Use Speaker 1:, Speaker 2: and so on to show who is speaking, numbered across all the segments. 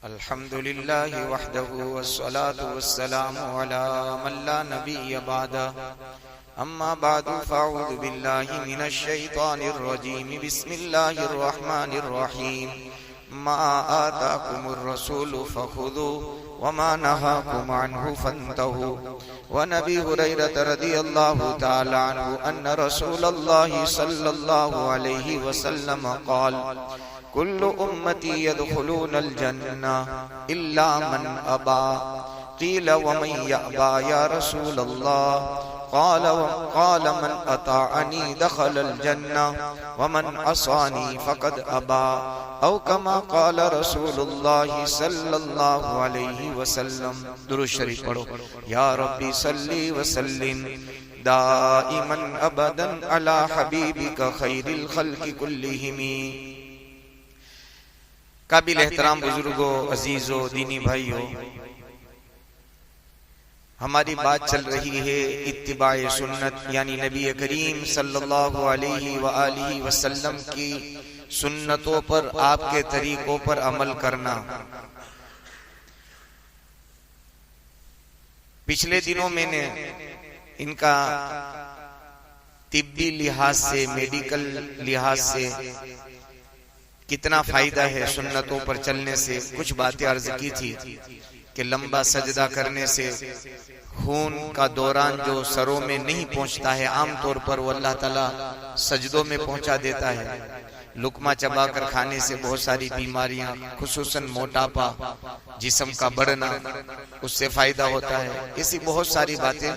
Speaker 1: الحمد لله وحده والصلاة والسلام على من لا نبي بعده أما بعد فأعوذ بالله من الشيطان الرجيم بسم الله الرحمن الرحيم ما آتاكم الرسول فخذوه وما نهاكم عنه فانتهوا وعن أبي هريرة رضي الله تعالى عنه أن رسول الله صلى الله عليه وسلم قال كل أمتي يدخلون الجنة إلا من أبى قيل ومن يأبى يا رسول الله قال من أطاعني دخل الجنة ومن عصاني فقد أبى أو كما قال رسول الله صلى الله عليه وسلم. درود شریف پڑھو. یا ربی صلی وسلم دائما ابدا على حبیبک خیر الخلق کلہم. قابل احترام بزرگوں، عزیزوں، دینی بھائیوں، ہماری بات چل رہی ہے اتباع سنت، یعنی نبی کریم صلی اللہ علیہ وآلہ وسلم کی سنتوں پر، آپ کے طریقوں پر عمل کرنا. پچھلے دنوں میں نے ان کا طبی لحاظ سے، میڈیکل لحاظ سے کتنا فائدہ ہے سنتوں پر چلنے سے، کچھ باتیں عرض کی تھی کہ لمبا سجدہ کرنے سے خون کا دوران جو سروں میں نہیں پہنچتا ہے، عام طور پر وہ اللہ تعالیٰ سجدوں میں پہنچا دیتا ہے. لقمہ چبا کر کھانے سے بہت ساری بیماریاں، خصوصاً موٹاپا، جسم کا بڑھنا، اس سے فائدہ ہوتا ہے. اسی بہت ساری باتیں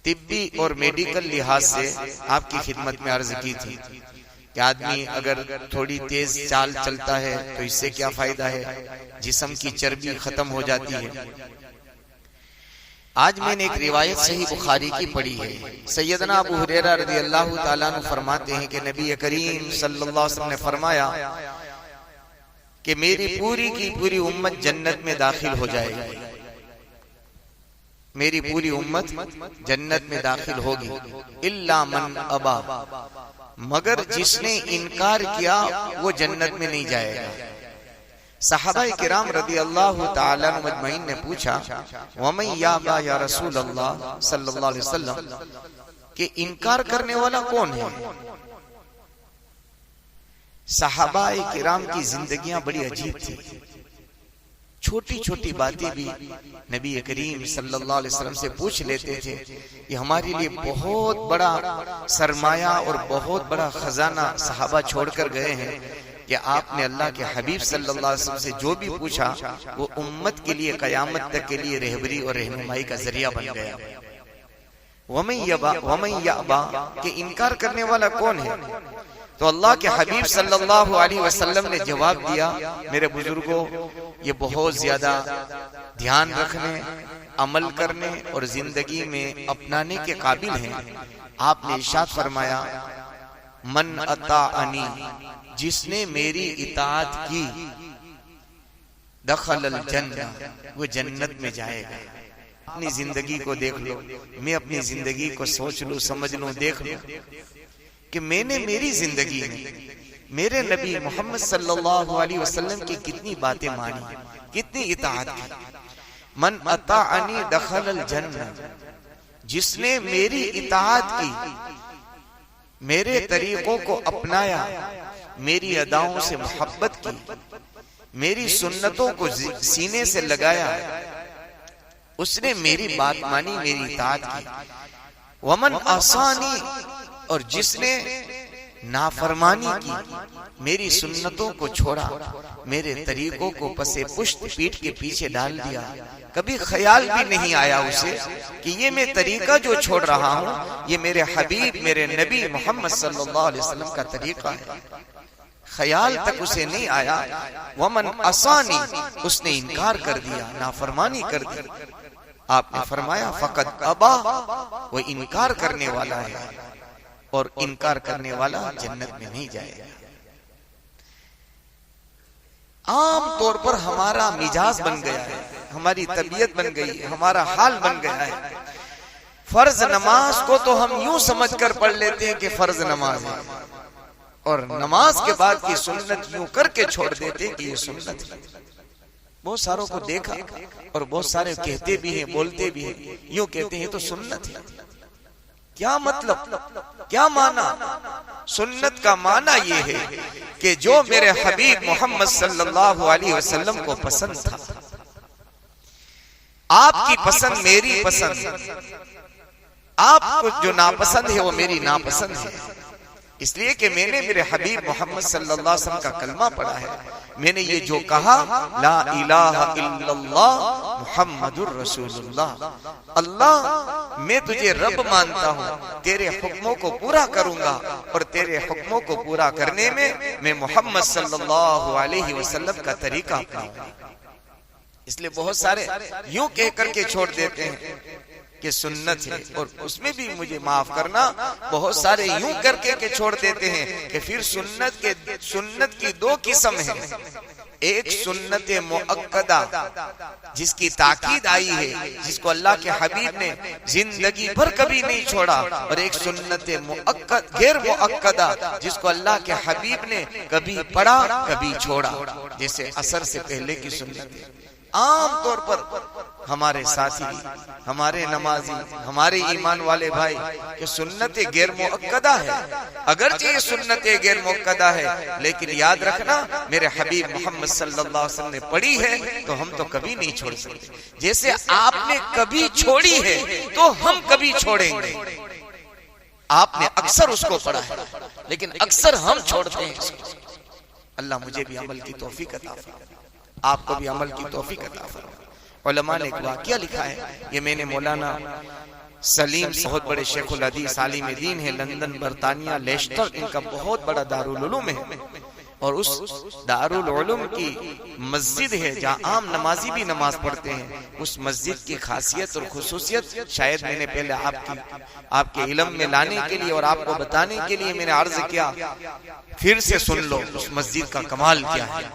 Speaker 1: طبی اور میڈیکل لحاظ سے آپ کی خدمت میں عرض کی تھی کہ آدمی اگر تھوڑی تیز چال چلتا ہے تو اس سے کیا فائدہ ہے، جسم کی چربی ختم ہو جاتی ہے. آج میں نے ایک روایت صحیح بخاری کی پڑھی ہے. سیدنا ابو ہریرہ رضی اللہ تعالیٰ عنہ فرماتے ہیں کہ نبی کریم صلی اللہ علیہ وسلم نے فرمایا کہ میری پوری کی پوری امت جنت میں داخل ہو جائے گی. میری پوری امت جنت میں داخل ہوگی الا من ابا، مگر جس نے انکار کیا وہ جنت میں نہیں جائے گا. صحابہ کرام رضی اللہ تعالیٰ عنہ مجمعین نے پوچھا وَمَن یَأْبَى یا رسول اللہ صلی اللہ علیہ وسلم، کہ انکار کرنے والا کون ہے؟ صحابہ کرام کی زندگیاں بڑی عجیب تھی. چھوٹی چھوٹی باتیں بھی نبی کریم صلی اللہ علیہ وسلم سے پوچھ لیتے تھے. یہ ہمارے لیے بہت بڑا سرمایہ اور بہت بڑا خزانہ صحابہ چھوڑ کر گئے ہیں کہ آپ نے اللہ کے حبیب صلی اللہ علیہ وسلم سے جو بھی پوچھا وہ امت کے لیے قیامت تک کے لیے رہبری اور رہنمائی کا ذریعہ بن گیا. وَمَن یَأْبَى، کہ انکار کرنے والا کون ہے؟ تو اللہ کے حبیب صلی اللہ علیہ وسلم نے جواب دیا، میرے بزرگوں یہ بہت زیادہ دھیان رکھنے، عمل کرنے اور زندگی میں اپنانے کے قابل ہیں. آپ نے ارشاد فرمایا من اطاعنی، جس نے میری اطاعت کی، دخل الجنہ، وہ جنت میں جائے گا. اپنی زندگی کو دیکھ لو، میں اپنی زندگی کو سوچ لوں، سمجھ لوں، دیکھ لوں کہ میں نے میری زندگی میں میرے نبی محمد صلی اللہ علیہ وسلم کی کتنی باتیں مانی، کتنی اطاعت کی. من اطاعنی دخل الجنہ، جس نے میری اطاعت کی، میرے طریقوں کو اپنایا، میری اداؤں سے محبت کی، میری سنتوں کو سینے سے لگایا، اس نے میری بات مانی، میری اطاعت کی. ومن عصانی، اور جس نے نافرمانی کی، میری سنتوں کو چھوڑا، میرے طریقوں کو پسے پشت پیٹھ کے پیچھے ڈال دیا، کبھی خیال بھی نہیں آیا اسے کہ یہ میں طریقہ جو چھوڑ رہا ہوں یہ میرے حبیب، میرے نبی محمد صلی اللہ علیہ وسلم کا طریقہ ہے، خیال تک اسے نہیں آیا. ومن عصانی، اس نے انکار کر دیا، نافرمانی کر دی. آپ نے فرمایا فقط ابا، وہ انکار کرنے والا ہے اور انکار کرنے والا جنت میں نہیں جائے گا. عام طور پر ہمارا مزاج بن گیا ہے، ہماری طبیعت بن گئی ہے، ہمارا حال بن گیا ہے. فرض نماز کو تو ہم یوں سمجھ کر پڑھ لیتے ہیں کہ فرض نماز ہے، اور نماز کے بعد کی سنت یوں کر کے چھوڑ دیتے کہ یہ سنت ہے. بہت ساروں کو دیکھا اور بہت سارے کہتے بھی ہیں بولتے بھی ہیں، یوں کہتے ہیں تو سنت ہے۔ کیا مطلب، کیا معنی؟ سنت کا معنی یہ ہے کہ جو میرے حبیب محمد صلی اللہ علیہ وسلم کو پسند تھا، آپ کی پسند میری پسند، آپ کو جو ناپسند ہے وہ میری ناپسند ہے، اس لیے کہ میں نے میرے حبیب محمد صلی اللہ علیہ وسلم کا کلمہ پڑھا ہے، میں نے یہ جو کہا لا الہ الا اللہ محمد الرسول اللہ، اللہ میں تجھے رب مانتا ہوں، تیرے حکموں کو پورا کروں گا اور تیرے حکموں کو پورا کرنے میں محمد صلی اللہ علیہ وسلم کا طریقہ اپناؤں گا۔ اس لیے بہت سارے یوں کہہ کر کے چھوڑ دیتے ہیں کہ سنت ہے، اور اس میں بھی مجھے معاف کرنا، بہت سارے یوں کر کے چھوڑ دیتے ہیں کہ پھر سنت کی دو قسم ہیں، ایک سنت مؤکدہ جس کی تاکید آئی ہے، جس کو اللہ کے حبیب نے زندگی بھر کبھی نہیں چھوڑا، اور ایک سنت غیر مؤکدہ جس کو اللہ کے حبیب نے کبھی پڑھا کبھی چھوڑا، جیسے عصر سے پہلے کی سنت ہے۔ عام طور پر ہمارے ساتھی، ہمارے نمازی، ہمارے ایمان والے بھائی کہ سنت غیر مؤکدہ ہے، اگرچہ یہ سنت غیر مؤکدہ ہے لیکن یاد رکھنا میرے حبیب محمد صلی اللہ علیہ وسلم نے پڑھی ہے تو ہم تو کبھی نہیں چھوڑ سکتے، جیسے آپ نے کبھی چھوڑی ہے تو ہم کبھی چھوڑیں گے۔ آپ نے اکثر اس کو پڑھا ہے لیکن اکثر ہم چھوڑتے ہیں اس کو۔ اللہ مجھے بھی عمل کی توفیق عطا فرمائے، آپ کو بھی عمل کی توفیق عطا فرمائے۔ علماء نے ایک واقعہ لکھا ہے، یہ میں نے مولانا سلیم بہت بڑے شیخ الحدیث عالم دین ہے، لندن برطانیہ لیسٹر ان کا بہت بڑا دارالعلوم ہے، اور اس دارالعلوم کی مسجد ہے جہاں عام نمازی بھی نماز پڑھتے ہیں، اس مسجد کی خاصیت اور خصوصیت شاید میں نے پہلے آپ کے علم میں لانے کے لیے اور آپ کو بتانے کے لیے میں نے عرض کیا، پھر سے سن لو اس مسجد کا کمال کیا ہے۔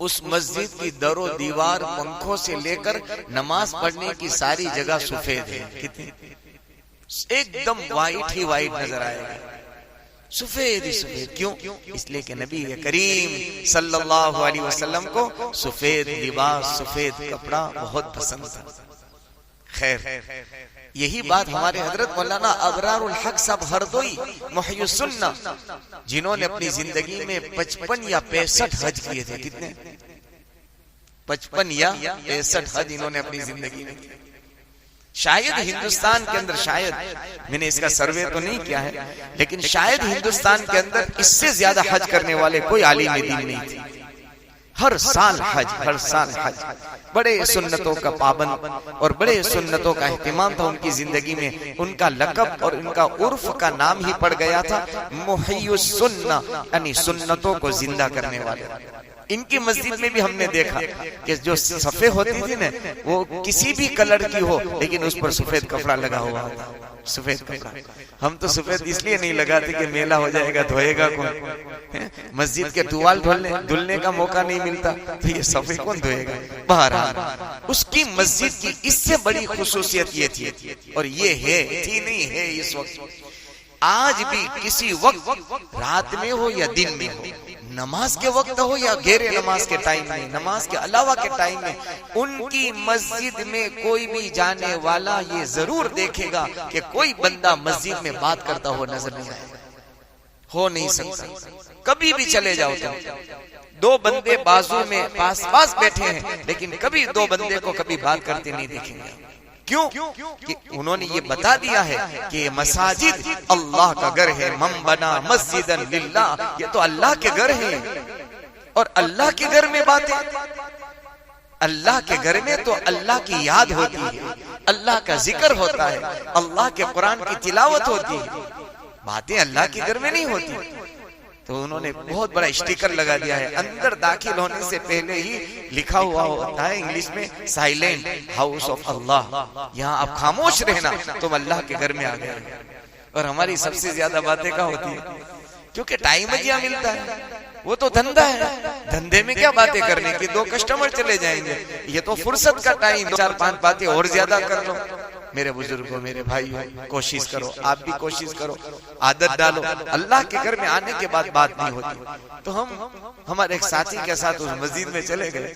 Speaker 1: اس مسجد کی در و دیوار پنکھوں سے لے کر نماز پڑھنے کی ساری جگہ سفید ہے، کتنی ایک دم وائٹ ہی وائٹ نظر آئے گا، سفید ہی سفید۔ کیوں؟ اس لیے کہ نبی کریم صلی اللہ علیہ وسلم کو سفید لباس، سفید کپڑا بہت پسند تھا۔ خیر، یہی بات ہمارے حضرت مولانا ابرار الحق صاحب ہردوئی محی السنہ، جنہوں نے اپنی زندگی میں 55 یا 65 حج کیے تھے، کتنے؟ 55 یا 65 حج انہوں نے اپنی زندگی میں کیے۔ شاید ہندوستان کے اندر، شاید میں نے اس کا سروے تو نہیں کیا ہے لیکن شاید ہندوستان کے اندر اس سے زیادہ حج کرنے والے کوئی عالم دین نہیں تھے۔ ہر سال حج، ہر سال حج، بڑے سنتوں کا پابند اور بڑے سنتوں کا اہتمام تھا ان کی زندگی میں۔ ان کا لقب اور ان کا عرف کا نام ہی پڑ گیا تھا محی السنہ، یعنی سنتوں کو زندہ کرنے والے۔ ان کی مسجد میں بھی ہم نے دیکھا کہ جو صفیں ہوتی تھی نا وہ کسی بھی کلر کی ہو لیکن اس پر سفید کپڑا لگا ہوا ہوتا، سفید کپڑا۔ ہم تو سفید اس لیے نہیں لگاتے کہ میلہ ہو جائے گا، دھوئے گا کون؟ مسجد کے ٹوال دھلنے کا موقع نہیں ملتا تو یہ صفیں کون دھوئے گا؟ بہرحال اس کی مسجد کی اس سے بڑی خصوصیت یہ تھی، اور یہ ہے تھی نہیں ہے اس وقت، آج بھی کسی وقت رات میں ہو یا دن میں ہو، نماز کے وقت ہو یا غیر نماز کے ٹائم میں، نماز کے علاوہ کے ٹائم میں، ان کی مسجد میں کوئی بھی جانے والا یہ ضرور دیکھے گا کہ کوئی بندہ مسجد میں بات کرتا ہو نظر نہیں آئے گا، ہو نہیں سکتا۔ کبھی بھی چلے جاؤ تو دو بندے بازو میں پاس پاس بیٹھے ہیں لیکن کبھی دو بندے کو کبھی بات کرتے نہیں دیکھیں گے۔ کیوں؟ کہ انہوں نے یہ بتا دیا ہے کہ مساجد اللہ کا گھر ہے، من بنا مسجدا للہ، یہ تو اللہ کے گھر ہے، اور اللہ کے گھر میں باتیں، اللہ کے گھر میں تو اللہ کی یاد ہوتی ہے، اللہ کا ذکر ہوتا ہے، اللہ کے قرآن کی تلاوت ہوتی ہے، باتیں اللہ کے گھر میں نہیں ہوتی۔ تو انہوں نے بہت بڑا اسٹیکر لگا دیا ہے، اندر داخل ہونے سے پہلے ہی لکھا ہوا ہوتا ہے انگلش میں سائلنٹ ہاؤس آف اللہ، یہاں آپ خاموش رہنا تم اللہ کے گھر میں آ گئے۔ اور ہماری سب سے زیادہ باتیں کہاں ہوتی ہیں؟ کیونکہ ٹائم کیا ملتا ہے، وہ تو دھندا ہے، دھندے میں کیا باتیں کرنے کی، دو کسٹمر چلے جائیں گے، یہ تو فرصت کا ٹائم، 4-5 باتیں اور زیادہ کر لو۔ میرے بزرگوں، میرے بھائیوں، کوشش کرو، آپ بھی کوشش کرو، عادت ڈالو، اللہ کے گھر میں آنے کے بعد بات نہیں ہوتی۔ تو ہم ہمارے ایک ساتھی کے ساتھ اس مسجد میں چلے گئے،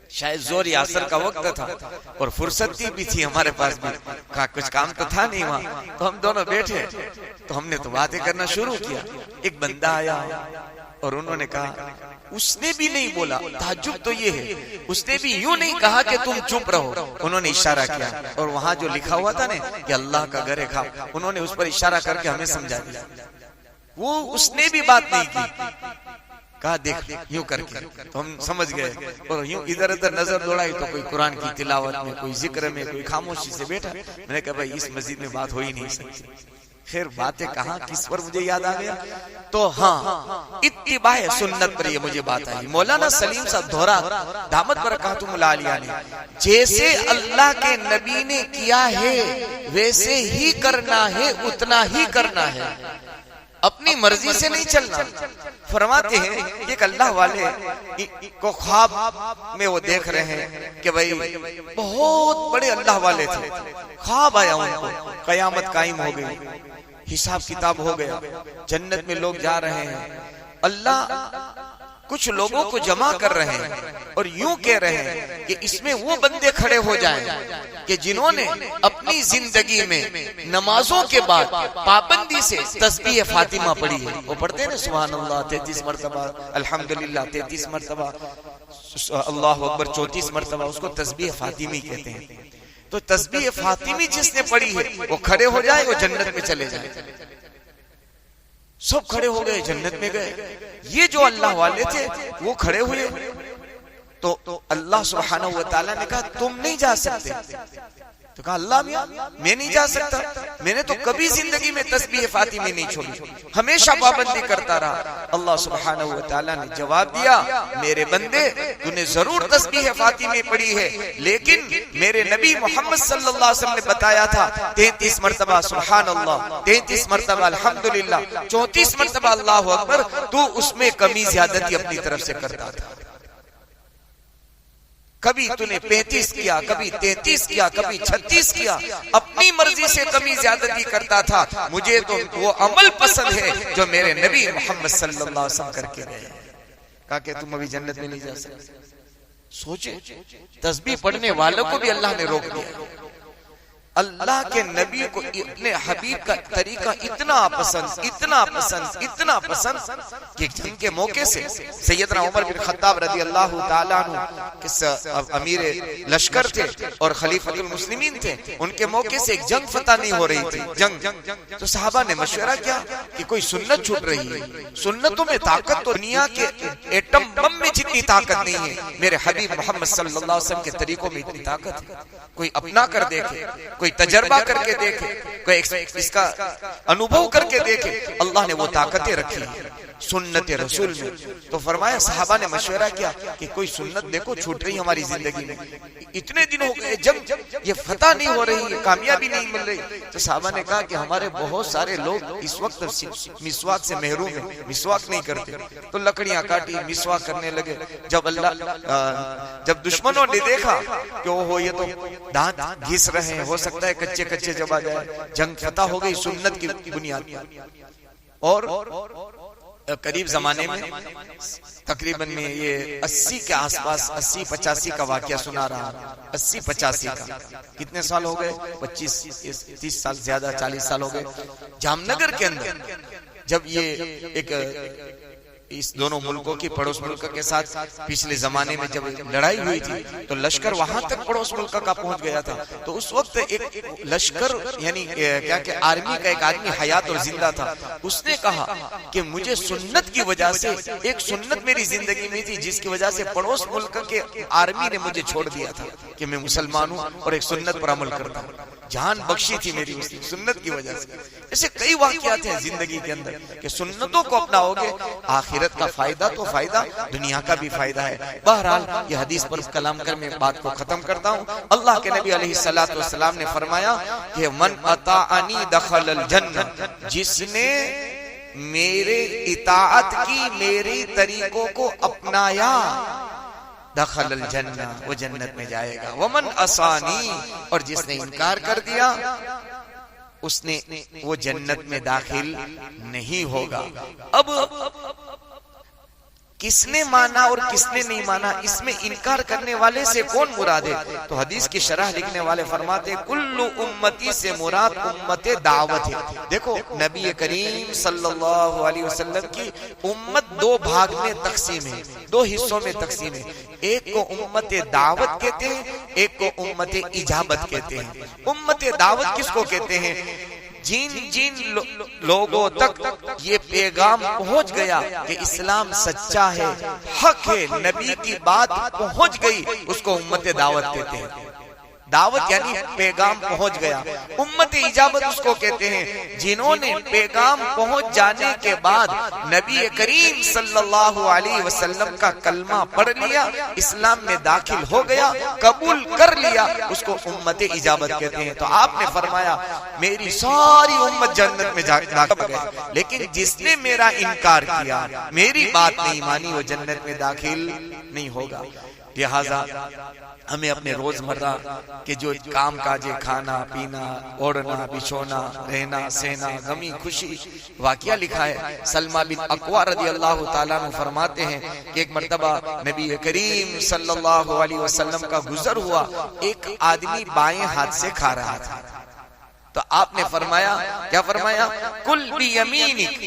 Speaker 1: شاید زور عصر کا وقت تھا اور فرصت بھی تھی ہمارے پاس بھی، کچھ کام تو تھا نہیں وہاں، تو ہم دونوں بیٹھے تو ہم نے تو باتیں کرنا شروع کیا. ایک بندہ آیا اور انہوں نے کہا، اس نے بھی نہیں بولا، تعجب تو یہ ہے، اس نے بھی یوں نہیں کہا کہ تم چپ رہو، انہوں نے اشارہ کیا اور وہاں جو لکھا ہوا تھا نا کہ اللہ کا گھر ہے کھا، انہوں نے اس پر اشارہ کر کے ہمیں سمجھا دیا. وہ اس نے بھی بات نہیں کی، کہا دیکھ یوں کر کے، تو ہم سمجھ گئے اور یوں ادھر ادھر نظر دوڑائی تو کوئی قرآن کی تلاوت میں، کوئی ذکر میں، کوئی خاموشی سے بیٹھا. میں نے کہا بھائی اس مسجد میں بات ہو ہی نہیں سکتی. خیر باتیں کہاں کس پر مجھے یاد آ گیا، تو ہاں اتباع سنت پر یہ مجھے بات آئی. مولانا سلیم صاحب دھورا دامت برکاتہم العالیہ نے جیسے اللہ کے نبی نے کیا ہے ویسے ہی کرنا ہے، اتنا ہی کرنا ہے، اپنی مرضی سے نہیں چلنا. فرماتے ہیں ایک اللہ والے کو خواب میں وہ دیکھ رہے ہیں کہ بھئی بہت بڑے اللہ والے تھے، خواب آیا ان کو، قیامت قائم ہو گئی، حساب کتاب ہو گیا، جنت میں لوگ جا رہے ہیں. اللہ کچھ لوگوں کو جمع کر رہے ہیں اور یوں کہہ رہے ہیں کہ اس میں وہ بندے کھڑے ہو جائیں کہ جنہوں نے اپنی زندگی میں نمازوں کے بعد پابندی سے تسبیح فاطمہ پڑھی ہے. وہ پڑھتے ہیں نا سبحان اللہ 33 مرتبہ، الحمدللہ 33 مرتبہ، اللہ اکبر 34 مرتبہ، اس کو تسبیح فاطمی کہتے ہیں. تو تسبیح فاطمی جس نے پڑھی ہے وہ کھڑے ہو جائے، وہ جنت میں چلے جائے. سب کھڑے ہو گئے، جنت میں گئے. یہ جو اللہ والے تھے وہ کھڑے ہوئے تو اللہ سبحانہ وتعالی نے کہا تم نہیں جا سکتے. تو کہا اللہ میاں میں نہیں جا سکتا، میں نے تو کبھی زندگی میں تسبیح فاطمی نہیں چھوڑی، ہمیشہ پابندی کرتا رہا. اللہ سبحانہ وتعالی نے جواب دیا، میرے بندے تو نے ضرور تسبیح فاطمی پڑھی ہے، لیکن میرے نبی محمد صلی اللہ علیہ وسلم نے بتایا تھا 33 مرتبہ سبحان اللہ، 33 مرتبہ الحمدللہ، 34 مرتبہ اللہ اکبر، تو اس میں کمی زیادتی اپنی طرف سے کرتا تھا. کبھی تو نے 35 کیا، کبھی 33 کیا، کبھی 36 کیا، اپنی مرضی سے کمی زیادتی کرتا تھا. مجھے تو وہ عمل پسند ہے جو میرے نبی محمد صلی اللہ علیہ وسلم کر کے گئے. کہا کہ تم ابھی جنت میں نہیں جا سکتے. سوچے تسبیح پڑھنے والوں کو بھی اللہ نے روک دیا. اللہ کے نبی کو اپنے حبیب کا طریقہ اتنا پسند، اتنا پسند، اتنا پسند کہ جن کے موقع سے سیدنا عمر بن خطاب رضی اللہ تعالیٰ عنہ امیر لشکر تھے اور خلیفۃ المسلمین تھے، ان کے موقع سے ایک جنگ فتح نہیں ہو رہی تھی، جنگ. تو صحابہ نے مشورہ کیا کہ کوئی سنت چھوٹ رہی ہے، سنتوں میں طاقت تو دنیا کے ایٹم بم میں جتنی طاقت نہیں ہے، میرے حبیب محمد صلی اللہ علیہ وسلم کے طریقوں میں اتنی طاقت ہے. کوئی اپنا کر دیکھے، کوئی تجربہ کر کے دیکھے، کوئی اس کا انوبھو کر کے دیکھے. اللہ نے وہ طاقتیں رکھی سنت رسول میں. تو فرمایا صحابہ نے مشورہ کیا کہ کوئی سنت دیکھو چھوٹ رہی ہماری زندگی میں، اتنے دن ہو گئے جنگ، یہ فتح نہیں ہو رہی ہے، کامیابی نہیں مل رہی. تو صحابہ نے کہا کہ ہمارے بہت سارے لوگ اس وقت مسواک سے محروم ہیں، مسواک نہیں کرتے. تو لکڑیاں کاٹی، مسواک کرنے لگے. جب دشمنوں نے دیکھا کہ وہ یہ تو دانت گھس رہے ہیں، ہو سکتا ہے کچے کچے جب آ جائے، جنگ فتح ہو گئی سنت کی بنیاد. اور قریب زمانے میں تقریباً میں یہ 80 کے آس پاس 80-85 کا واقعہ سنا رہا ہوں. 80-85 کا کتنے سال ہو گئے؟ 25-30 سال، زیادہ 40 سال ہو گئے. جامنگر کے اندر جب یہ ایک اس دونوں ملکوں کی پڑوس ملک کے ساتھ پچھلے زمانے میں جب لڑائی ہوئی تھی تو لشکر وہاں تک پڑوس ملک کا پہنچ گیا تھا. تو اس وقت ایک لشکر یعنی کیا کہ آرمی کا ایک آدمی حیات اور زندہ تھا. اس نے کہا کہ مجھے سنت کی وجہ سے، ایک سنت میری زندگی میں تھی جس کی وجہ سے پڑوس ملک کے آرمی نے مجھے چھوڑ دیا تھا کہ میں مسلمان ہوں اور ایک سنت پر عمل کرتا ہوں. جان بخشی تھی میری اس سنت کی وجہ سے. ایسے کئی واقعات ہیں زندگی کے اندر کہ سنتوں کو اپناؤ گے، آخرت کا فائدہ تو فائدہ، دنیا کا بھی فائدہ ہے. بہرحال یہ حدیث پر کلام کر میں بات کو ختم کرتا ہوں. اللہ کے نبی علیہ الصلوۃ والسلام نے فرمایا کہ من اطاعنی دخل الجنہ، جس نے میرے اطاعت کی، میرے طریقوں کو اپنایا، دخل الجنہ، وہ جنت میں جائے گا. ومن عصانی، اور جس نے انکار کر دیا اس نے وہ جنت میں داخل نہیں ہوگا. اب کس نے مانا اور کس نے نہیں مانا، اس میں انکار کرنے والے سے کون مراد ہے؟ تو حدیث کی شرح لکھنے والے فرماتے ہیں کل امتی سے مراد امت دعوت ہے۔ دیکھو نبی کریم صلی اللہ علیہ وسلم کی امت دو بھاگ میں تقسیم ہے، دو حصوں میں تقسیم ہے، ایک کو امت دعوت کہتے ہیں، ایک کو امت اجابت کہتے ہیں۔ امت دعوت کس کو کہتے ہیں؟ جن لوگوں تک یہ پیغام پہنچ گیا کہ اسلام سچا ہے، حق ہے، نبی کی بات پہنچ گئی، اس کو امت دعوت کہتے ہیں۔ دعوت یعنی پیغام پہنچ گیا۔ امت اجابت اس کو کہتے ہیں جنہوں نے پیغام پہنچ جانے کے بعد نبی کریم صلی اللہ علیہ وسلم کا کلمہ پڑھ لیا، اسلام میں داخل ہو گیا، قبول کر لیا، اس کو امت اجابت کہتے ہیں۔ تو آپ نے فرمایا میری ساری امت جنت میں داخل گئے، لیکن جس نے میرا انکار کیا، میری بات نہیں مانی، وہ جنت میں داخل نہیں ہوگا۔ لہذا ہمیں اپنے روزمرہ کے جو کام کاج، کھانا پینا، اوڑھنا بچھونا، رہنا سہنا، غمی خوشی، واقعہ لکھا ہے سلمہ بن اکوع رضی اللہ تعالیٰ عنہ فرماتے ہیں کہ ایک مرتبہ نبی کریم صلی اللہ علیہ وسلم کا گزر ہوا، ایک آدمی بائیں ہاتھ سے کھا رہا تھا، تو آپ نے فرمایا، کیا فرمایا؟ کل بیمینک،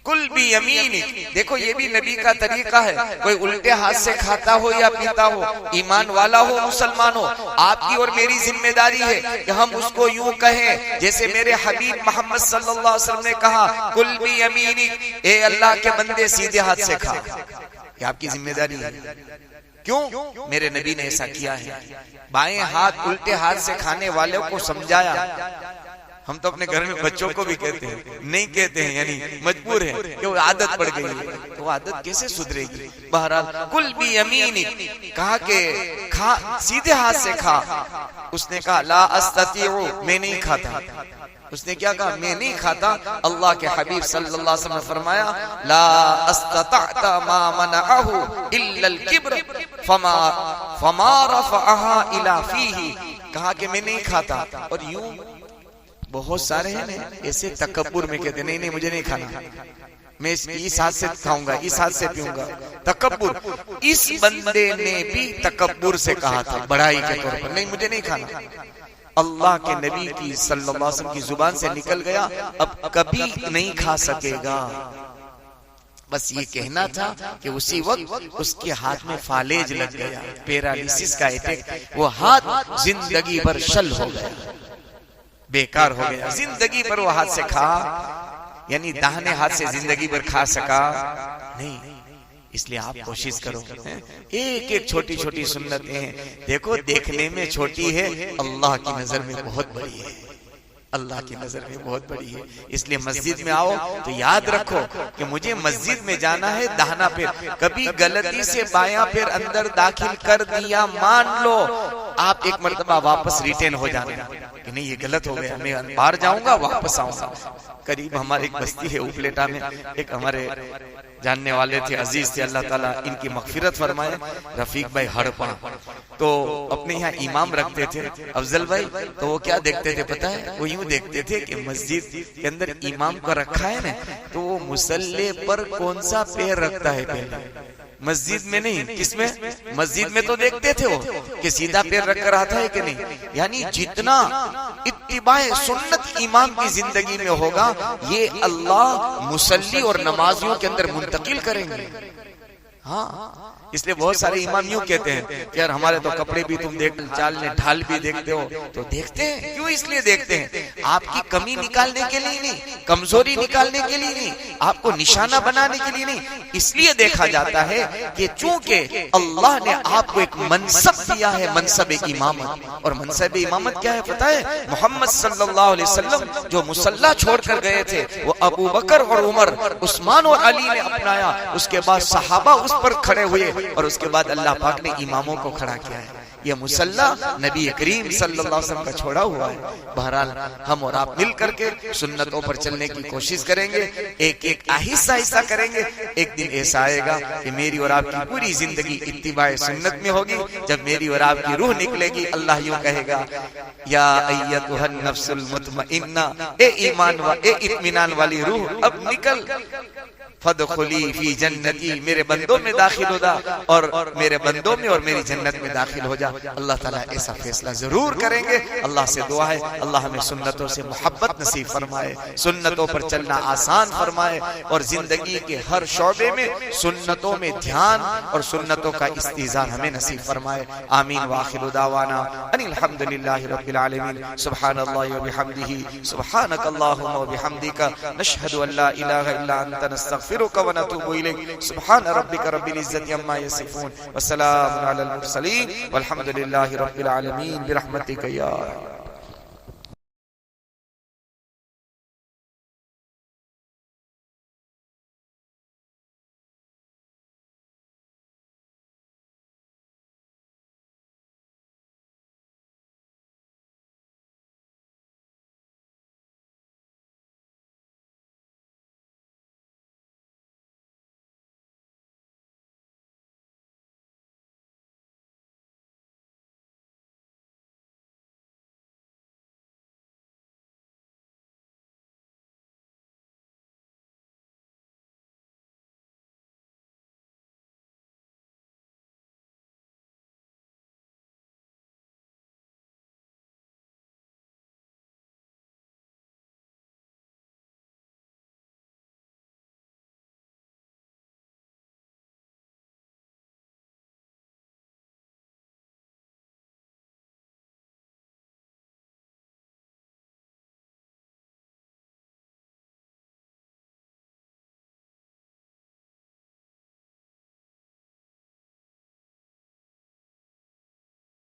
Speaker 1: کل بھی یمینک۔ دیکھو یہ بھی نبی کا طریقہ ہے، کوئی الٹے ہاتھ سے کھاتا ہو یا پیتا ہو، ایمان والا ہو مسلمان ہو، آپ کی اور میری ذمہ داری ہے کہ ہم اس کو یوں کہیں جیسے میرے حبیب محمد صلی اللہ علیہ وسلم نے کہا کل بھی یمینک، اے اللہ کے بندے سیدھے ہاتھ سے کھا۔ یہ آپ کی ذمہ داری ہے۔ کیوں؟ میرے نبی نے ایسا کیا ہے۔ بائیں ہاتھ الٹے ہاتھ سے کھانے والوں کو سمجھایا۔ ہم تو اپنے گھر میں بچوں کو بھی کہتے ہیں، نہیں کہتے ہیں، یعنی مجبور ہیں کہ وہ عادت پڑ گئی ہے، تو وہ عادت کیسے سدھرے گی؟ بہرحال کل بھی یمینک، کہا کہ کھا، سیدھے ہاتھ سے کھا۔ اس نے کہا لا استطیع، میں نہیں کھاتا۔ اس نے کیا کہا؟ میں نہیں کھاتا۔ اللہ کے حبیب صلی اللہ علیہ وسلم نے فرمایا لا استطعت ما منعه الا الكبر فما رفعها الى فيه، کہا کہ میں نہیں کھاتا۔ اور یوں بہت سارے ہیں ایسے تکبر میں کہتے نہیں نہیں مجھے نہیں کھانا، میں اس ہاتھ سے کھاؤں گا، اس ہاتھ سے پیوں گا، تکبر۔ اس بندے نے بھی تکبر سے کہا تھا، بڑائی کے طور پر، نہیں مجھے نہیں کھانا۔ اللہ کے نبی کی صلی اللہ علیہ وسلم کی زبان سے نکل گیا اب کبھی نہیں کھا سکے گا۔ بس یہ کہنا تھا کہ اسی وقت اس کے ہاتھ میں فالج لگ گیا، پیرالیسس کا اٹیک، وہ ہاتھ زندگی بھر شل ہو گیا، بیکار ہو گیا۔ زندگی پر وہ ہاتھ سے کھا، یعنی داہنے ہاتھ سے زندگی پر کھا سکا نہیں۔ اس لیے آپ کوشش کرو، ایک ایک چھوٹی چھوٹی سنتیں ہیں، دیکھو دیکھنے میں چھوٹی ہے، اللہ کی نظر میں بہت بڑی ہے، اللہ کی نظر میں بہت بڑی ہے۔ اس لیے مسجد میں آؤ تو یاد رکھو کہ مجھے مسجد میں جانا ہے، داہنا پیر، کبھی غلطی سے بایاں پیر اندر داخل کر دیا، مان لو آپ ایک مرتبہ واپس ریٹرن ہو جانا کہ نہیں یہ غلط ہو گیا، میں باہر جاؤں گا واپس آؤں گا۔ قریب ہماری ایک بستی ہے اوپلیٹا میں، ایک ہمارے جاننے والے تھے، عزیز تھے، اللہ تعالیٰ ان کی مغفرت فرمائے، رفیق بھائی ہڑپا، تو اپنے یہاں امام رکھتے تھے افضل بھائی، تو وہ کیا دیکھتے تھے پتہ ہے؟ وہ یوں دیکھتے تھے کہ مسجد کے اندر امام کو رکھا ہے نا، تو وہ مصلی پر کون سا پیر رکھتا ہے پہلے، مسجد میں نہیں، کس میں؟ مسجد میں تو دیکھتے تھے وہ کہ سیدھا پیر رکھ کر آتا ہے کہ نہیں۔ یعنی جتنا اتباع سنت امام کی زندگی میں ہوگا، یہ اللہ مصلی اور نمازیوں کے اندر منتقل کریں گے۔ ہاں اس لیے بہت سارے امام یوں کہتے ہیں کہ یار ہمارے تو کپڑے بھی تم دیکھ، چال میں ڈھال بھی دیکھتے ہو، تو دیکھتے ہیں کیوں؟ اس لیے دیکھتے ہیں آپ کی کمی نکالنے کے لیے نہیں، کمزوری نکالنے کے لیے نہیں، آپ کو نشانہ بنانے کے لیے نہیں، اس لیے دیکھا جاتا ہے کہ چونکہ اللہ نے آپ کو ایک منصب دیا ہے، منصب امامت۔ اور منصب امامت کیا ہے پتہ ہے؟ محمد صلی اللہ علیہ وسلم جو مصلی چھوڑ کر گئے تھے، وہ ابو بکر اور عمر، عثمان اور علی نے اپنایا، اس کے بعد صحابہ اس پر کھڑے ہوئے، اور اس کے بعد اللہ پاک نے اماموں کو کھڑا کیا ہے۔ یہ مصلی نبی کریم صلی اللہ علیہ وسلم کا چھوڑا ہوا ہے۔ بہرحال ہم اور آپ مل کر کے سنتوں پر چلنے کی کوشش کریں گے، ایک ایک آہستہ آہستہ کریں گے۔ ایک دن ایسا آئے گا کہ میری اور آپ کی پوری زندگی اتباع سنت میں ہوگی۔ جب میری اور آپ کی روح نکلے گی، اللہ یوں کہے گا یا ایتھا النفس المطمئنہ، اے ایمان اے اطمینان والی روح اب نکل، فادخلی فی جنتی، میرے بندوں میں داخل ہو جا اور میرے بندوں میں اور میری جنت میں داخل ہو جا۔ اللہ تعالیٰ ایسا فیصلہ ضرور کریں گے۔ اللہ سے دعا ہے اللہ ہمیں سنتوں سے محبت نصیب فرمائے، سنتوں پر چلنا آسان فرمائے، اور زندگی کے ہر شعبے میں سنتوں میں دھیان اور سنتوں کا استحضار ہمیں نصیب فرمائے۔ آمین وآخر دعوانا ان الحمدللہ رب العالمین۔ سبحان اللہ وبحمدہ، سبحانک اللہم وبحمدک، نشہد ان لا الہ الا انت، نستغفرک ونتوب الیک۔ سبحان ربک رب العزت عما یصفون، وسلام علی المرسلین، والحمد للہ رب العالمین، برحمتک یا